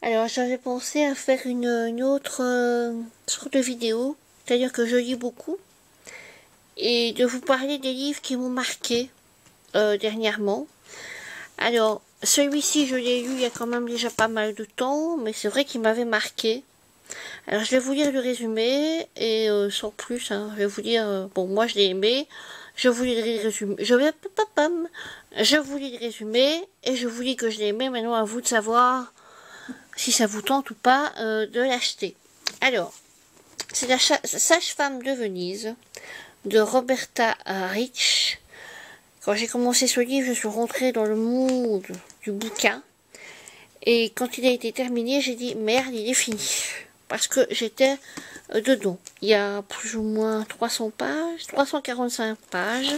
Alors, j'avais pensé à faire une autre sorte de vidéo, c'est-à-dire que je lis beaucoup, et de vous parler des livres qui m'ont marqué dernièrement. Alors, celui-ci, je l'ai lu il y a quand même déjà pas mal de temps, mais c'est vrai qu'il m'avait marqué. Alors, je vais vous lire le résumé, et sans plus, hein, je vais vous dire, bon, moi je l'ai aimé, je vous lis le résumé, je vous lis le résumé, et je vous dis que je l'ai aimé, maintenant à vous de savoir si ça vous tente ou pas de l'acheter. Alors, c'est la sage-femme de Venise de Roberta Rich. Quand j'ai commencé ce livre, je suis rentrée dans le monde du bouquin. Et quand il a été terminé, j'ai dit merde, il est fini. Parce que j'étais dedans. Il y a plus ou moins 300 pages, 345 pages.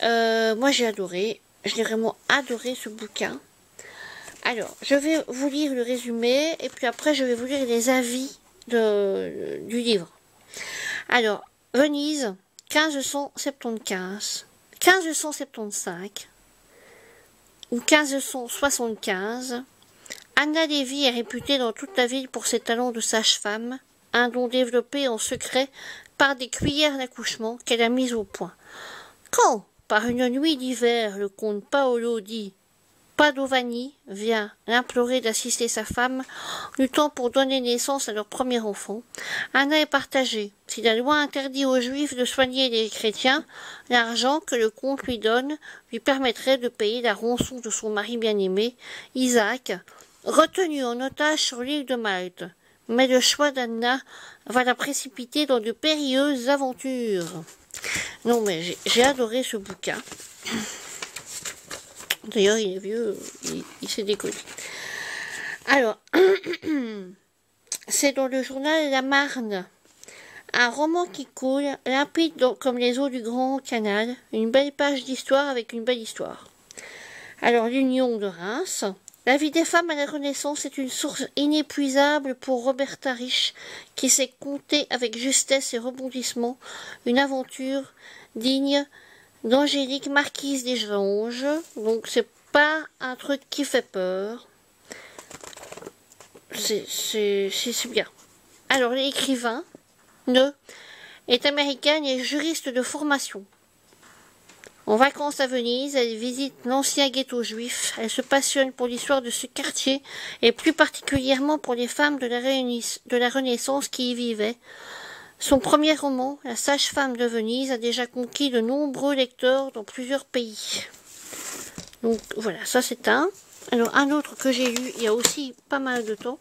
Moi j'ai adoré. Je l'ai vraiment adoré ce bouquin. Alors, je vais vous lire le résumé et puis après je vais vous lire les avis du livre. Alors, Venise, 1575, 1575 ou 1575. Anna Lévy est réputée dans toute la ville pour ses talents de sage-femme, un don développé en secret par des cuillères d'accouchement qu'elle a mises au point. Quand, par une nuit d'hiver, le comte Paolo di Padovani vient l'implorer d'assister sa femme, luttant pour donner naissance à leur premier enfant, Anna est partagée. Si la loi interdit aux Juifs de soigner les chrétiens, l'argent que le comte lui donne lui permettrait de payer la rançon de son mari bien-aimé, Isaac, retenu en otage sur l'île de Malte. Mais le choix d'Anna va la précipiter dans de périlleuses aventures. Non mais j'ai adoré ce bouquin. D'ailleurs, il est vieux, il s'est décollé. Alors, c'est dans le journal La Marne. Un roman qui coule, limpide comme les eaux du Grand Canal. Une belle page d'histoire avec une belle histoire. Alors, l'Union de Reims. La vie des femmes à la Renaissance est une source inépuisable pour Roberta Rich, qui sait compter avec justesse et rebondissement une aventure digne d'Angélique Marquise des Ganges. Donc c'est pas un truc qui fait peur. C'est bien. Alors l'écrivain est américaine et juriste de formation. En vacances à Venise, elle visite l'ancien ghetto juif. Elle se passionne pour l'histoire de ce quartier et plus particulièrement pour les femmes de la Renaissance qui y vivaient. Son premier roman, La sage-femme de Venise, a déjà conquis de nombreux lecteurs dans plusieurs pays. Donc voilà, ça c'est un. Alors un autre que j'ai lu il y a aussi pas mal de temps.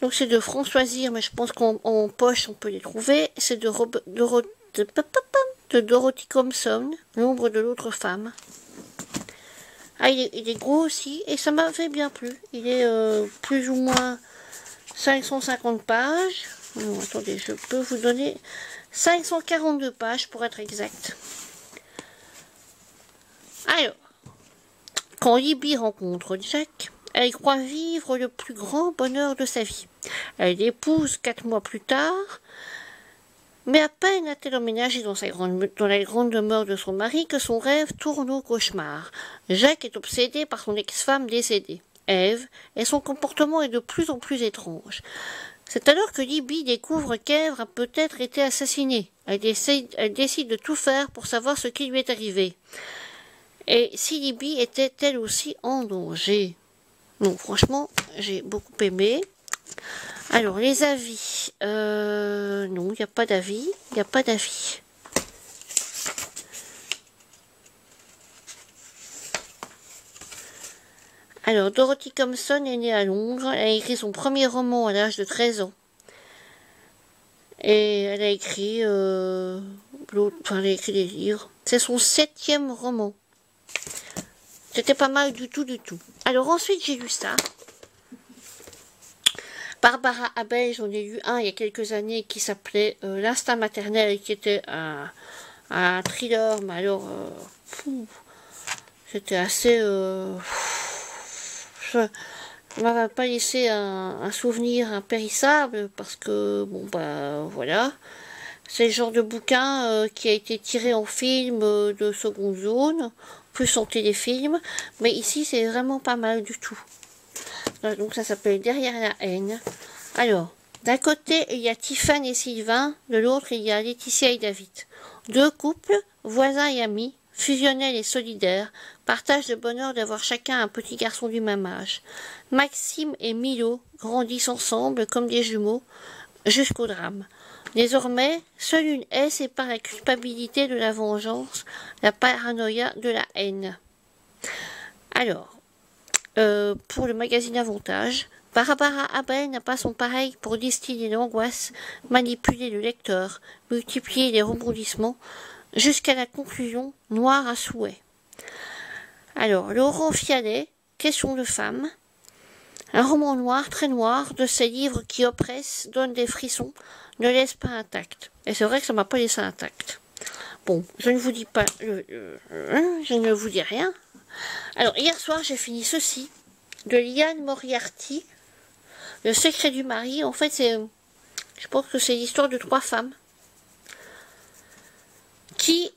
Donc c'est de François Zir, mais je pense qu'en poche on peut les trouver. C'est de Dorothy Thompson, L'ombre de l'autre femme. Ah, il est gros aussi, et ça m'a fait bien plu. Il est plus ou moins 550 pages. Non, attendez, je peux vous donner 542 pages pour être exact. Alors, quand Libby rencontre Jack, elle croit vivre le plus grand bonheur de sa vie. Elle l'épouse 4 mois plus tard, mais à peine a-t-elle emménagé dans la grande demeure de son mari que son rêve tourne au cauchemar. Jacques est obsédé par son ex-femme décédée, Ève, et son comportement est de plus en plus étrange. C'est alors que Libby découvre qu'Ève a peut-être été assassinée. Elle décide de tout faire pour savoir ce qui lui est arrivé. Et si Libby était elle aussi en danger. Donc franchement, j'ai beaucoup aimé. Alors, les avis. Non, il n'y a pas d'avis. Il n'y a pas d'avis. Alors, Dorothy Thompson est née à Londres. Elle a écrit son premier roman à l'âge de 13 ans. Et elle a écrit elle a écrit des livres. C'est son 7e roman. C'était pas mal du tout, du tout. Alors ensuite, j'ai lu ça. Barbara Abel, j'en ai lu un il y a quelques années qui s'appelait L'instinct maternel, qui était un thriller, mais alors c'était assez ça m'avait pas laissé un souvenir impérissable parce que bon bah voilà, c'est le genre de bouquin qui a été tiré en film de seconde zone. plus en téléfilm, mais ici c'est vraiment pas mal du tout. Donc ça s'appelle Derrière la haine. Alors, d'un côté il y a Tiffany et Sylvain, de l'autre il y a Laetitia et David. Deux couples, voisins et amis, fusionnels et solidaires, partagent le bonheur d'avoir chacun un petit garçon du même âge. Maxime et Milo grandissent ensemble comme des jumeaux, jusqu'au drame. Désormais, seule une haie sépare la culpabilité de la vengeance, la paranoïa de la haine. Alors, pour le magazine Avantage, Barbara Abel n'a pas son pareil pour distiller l'angoisse, manipuler le lecteur, multiplier les rebondissements, jusqu'à la conclusion noire à souhait. Alors, Laurent Fialet, Question de femme, un roman noir, très noir, de ces livres qui oppressent, donnent des frissons, ne laissent pas intact. Et c'est vrai que ça m'a pas laissé intact. Bon, je ne vous dis pas, je ne vous dis rien. Alors, hier soir, j'ai fini ceci, de Liane Moriarty, Le secret du mari. En fait, je pense que c'est l'histoire de 3 femmes qui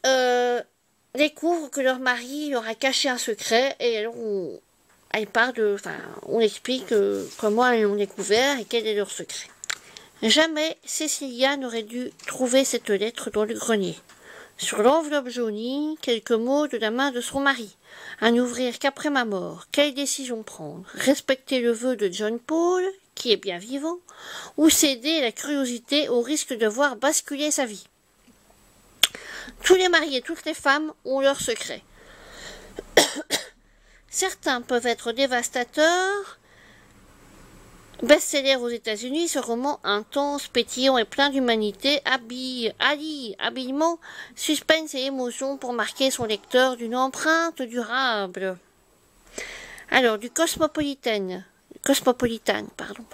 découvrent que leur mari leur a caché un secret, et alors on explique comment elles l'ont découvert et quel est leur secret. Jamais Cécilia n'aurait dû trouver cette lettre dans le grenier. Sur l'enveloppe jaunie, quelques mots de la main de son mari. À n'ouvrir qu'après ma mort. Quelle décision prendre? Respecter le vœu de John Paul, qui est bien vivant, ou céder à la curiosité au risque de voir basculer sa vie? Tous les maris et toutes les femmes ont leurs secrets. Certains peuvent être dévastateurs. Best-seller aux États-Unis, ce roman intense, pétillant et plein d'humanité allie habilement suspense et émotion pour marquer son lecteur d'une empreinte durable. Alors, du Cosmopolitan, pardon.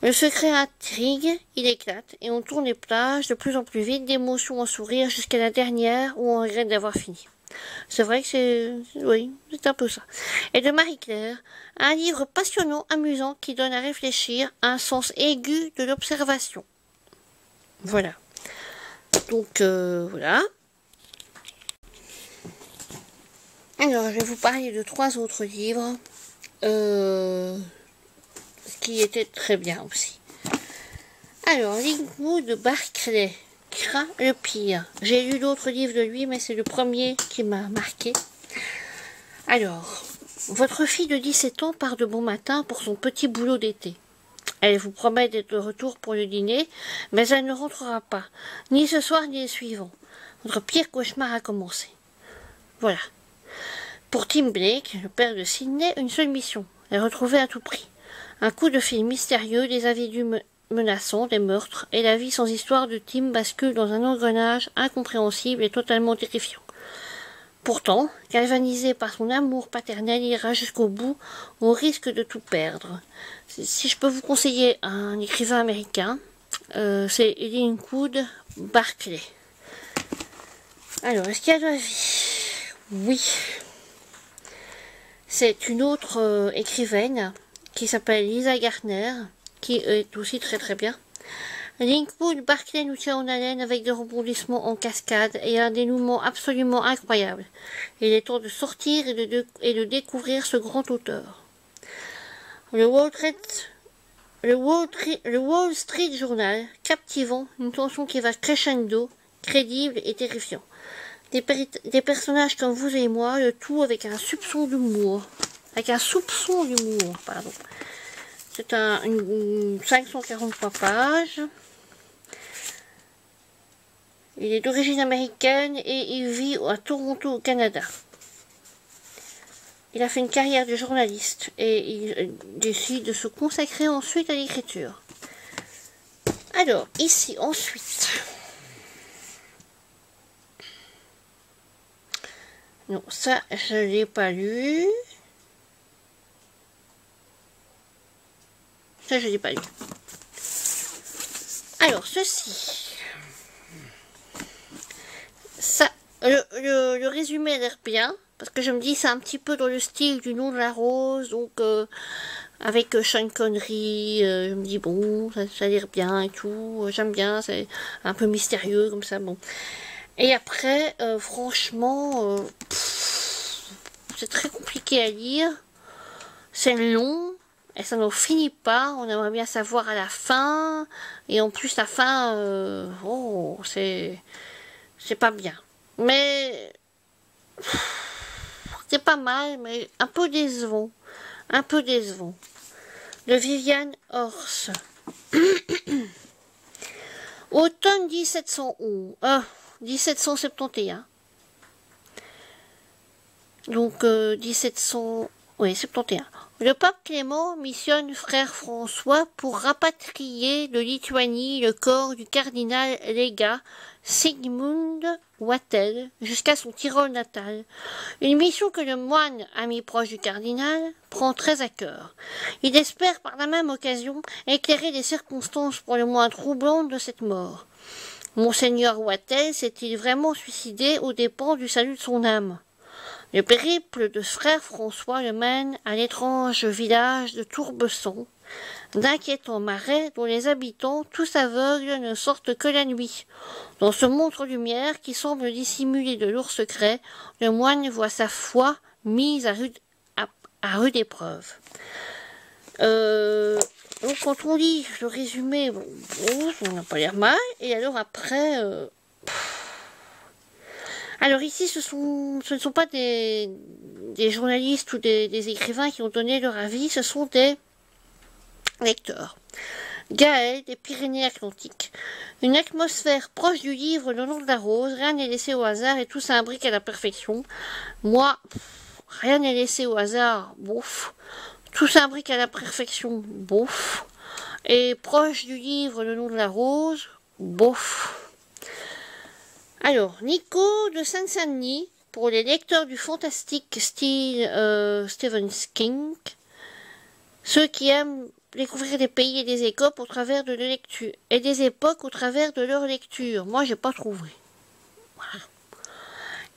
Le secret intrigue, il éclate, et on tourne les plages de plus en plus vite, d'émotion en sourire jusqu'à la dernière où on regrette d'avoir fini. C'est vrai que c'est un peu ça. Et de Marie-Claire, un livre passionnant, amusant, qui donne à réfléchir, un sens aigu de l'observation. Voilà. Donc, voilà. Alors, je vais vous parler de 3 autres livres, qui étaient très bien aussi. Alors, Linwood Barclay, Craint le pire. J'ai lu d'autres livres de lui, mais c'est le premier qui m'a marqué. Alors, votre fille de 17 ans part de bon matin pour son petit boulot d'été. Elle vous promet d'être de retour pour le dîner, mais elle ne rentrera pas, ni ce soir ni les suivants. Votre pire cauchemar a commencé. Voilà. Pour Tim Blake, le père de Sydney, une seule mission, la retrouver à tout prix. Un coup de fil mystérieux, des individus menaçants, des meurtres, et la vie sans histoire de Tim bascule dans un engrenage incompréhensible et totalement terrifiant. Pourtant, galvanisé par son amour paternel, il ira jusqu'au bout, au risque de tout perdre. Si je peux vous conseiller un écrivain américain, c'est Linwood Barclay. Alors, est-ce qu'il y a de la vie? Oui. C'est une autre écrivaine qui s'appelle Lisa Gardner, qui est aussi très très bien. Linwood Barclay nous tient en haleine avec des rebondissements en cascade et un dénouement absolument incroyable. Il est temps de sortir et de découvrir ce grand auteur. Le Wall Street Journal, captivant, une tension qui va crescendo, crédible et terrifiant. Des personnages comme vous et moi, le tout avec un soupçon d'humour. Pardon. C'est une 543 pages. Il est d'origine américaine et il vit à Toronto, au Canada. Il a fait une carrière de journaliste et il décide de se consacrer ensuite à l'écriture. Alors, ici, ensuite. Non, ça, je ne l'ai pas lu. Ça, je ne l'ai pas lu. Alors, ceci. Ça, le résumé a l'air bien, parce que je me dis c'est un petit peu dans le style du Nom de la Rose, donc avec Sean Connery, je me dis bon, ça a l'air bien et tout, j'aime bien, c'est un peu mystérieux comme ça, bon. Et après, franchement, c'est très compliqué à lire. C'est long. Et ça n'en finit pas. On aimerait bien savoir à la fin. Et en plus, la fin, oh, c'est pas bien. Mais c'est pas mal, mais un peu décevant. Un peu décevant. De Viviane Horst. Automne 1771. Donc 1700, oui, 71. Le pape Clément missionne frère François pour rapatrier de Lituanie le corps du cardinal légat Sigmund Wattel jusqu'à son Tyrol natal. Une mission que le moine, ami proche du cardinal, prend très à cœur. Il espère par la même occasion éclairer les circonstances pour le moins troublantes de cette mort. Monseigneur Wattel s'est-il vraiment suicidé aux dépens du salut de son âme? Le périple de frère François le mène à l'étrange village de Tourbesson, d'inquiétants marais dont les habitants, tous aveugles, ne sortent que la nuit. Dans ce montre-lumière qui semble dissimuler de lourds secrets, le moine voit sa foi mise à rude épreuve. Donc quand on lit le résumé, bon, on n'a pas l'air mal, et alors après... Alors ici, ce ne sont pas des journalistes ou des écrivains qui ont donné leur avis, ce sont des lecteurs. Gaël, des Pyrénées-Atlantiques. Une atmosphère proche du livre Le nom de la rose, rien n'est laissé au hasard et tout s'imbrique à la perfection. Moi, rien n'est laissé au hasard, bouf. Tout s'imbrique à la perfection, bouf. Et proche du livre Le nom de la rose, bouf. Alors, Nico de Saint-Denis, pour les lecteurs du fantastique style Stephen King, ceux qui aiment découvrir des pays et des époques au travers de leur lecture, et des époques au travers de leur lecture. Moi, j'ai pas trouvé. Voilà.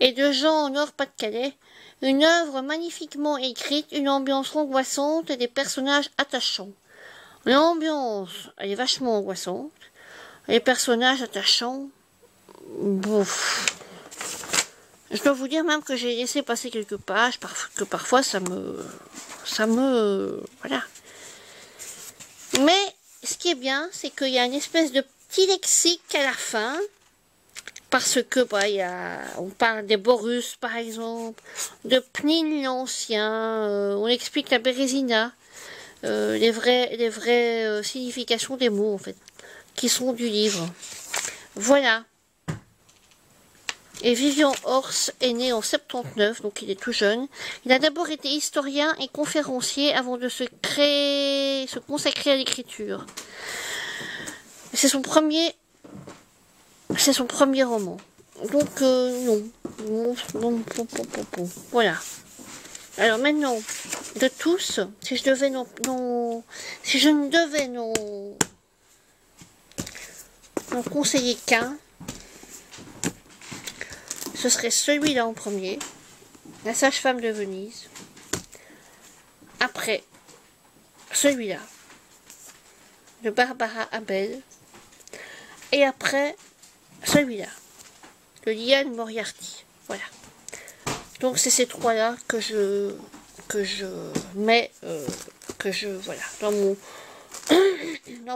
Et de Jean Nord-Pas-de-Calais, une œuvre magnifiquement écrite, une ambiance angoissante et des personnages attachants. L'ambiance, elle est vachement angoissante. Les personnages attachants, bouf. Je dois vous dire même que j'ai laissé passer quelques pages, que parfois ça me, voilà. Mais ce qui est bien, c'est qu'il y a une espèce de petit lexique à la fin, parce que on parle des Borus par exemple, de Pline l'Ancien, on explique la Bérésina, les vraies significations des mots en fait, qui sont du livre. Voilà. Et Vivian Horst est né en 79, donc il est tout jeune. Il a d'abord été historien et conférencier avant de se consacrer à l'écriture. C'est son premier roman. Donc non. Voilà. Alors maintenant, de tous, si je ne devais n'en conseiller qu'un, ce serait celui-là en premier, La sage-femme de Venise. Après, celui-là, de Barbara Abel. Et après, celui-là, de Liane Moriarty. Voilà. Donc c'est ces trois-là que je mets, voilà, dans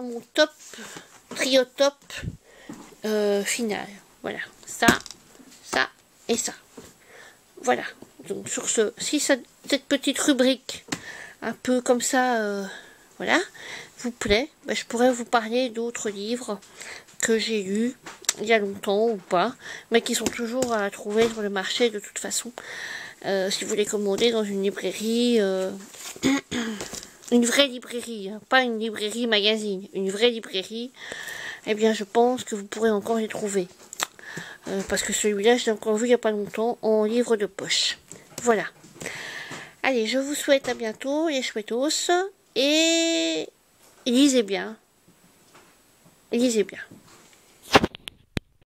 mon top, trio top final. Voilà, ça et ça. Voilà. Donc sur si cette petite rubrique un peu comme ça, voilà, vous plaît, je pourrais vous parler d'autres livres que j'ai lus il y a longtemps ou pas, mais qui sont toujours à trouver sur le marché de toute façon. Si vous les commandez dans une librairie, une vraie librairie, hein, pas une librairie magazine, une vraie librairie, eh bien je pense que vous pourrez encore les trouver. Parce que celui-là, je l'ai encore vu il n'y a pas longtemps en livre de poche. Voilà. Allez, je vous souhaite à bientôt, les chouettos, et lisez bien. Lisez bien.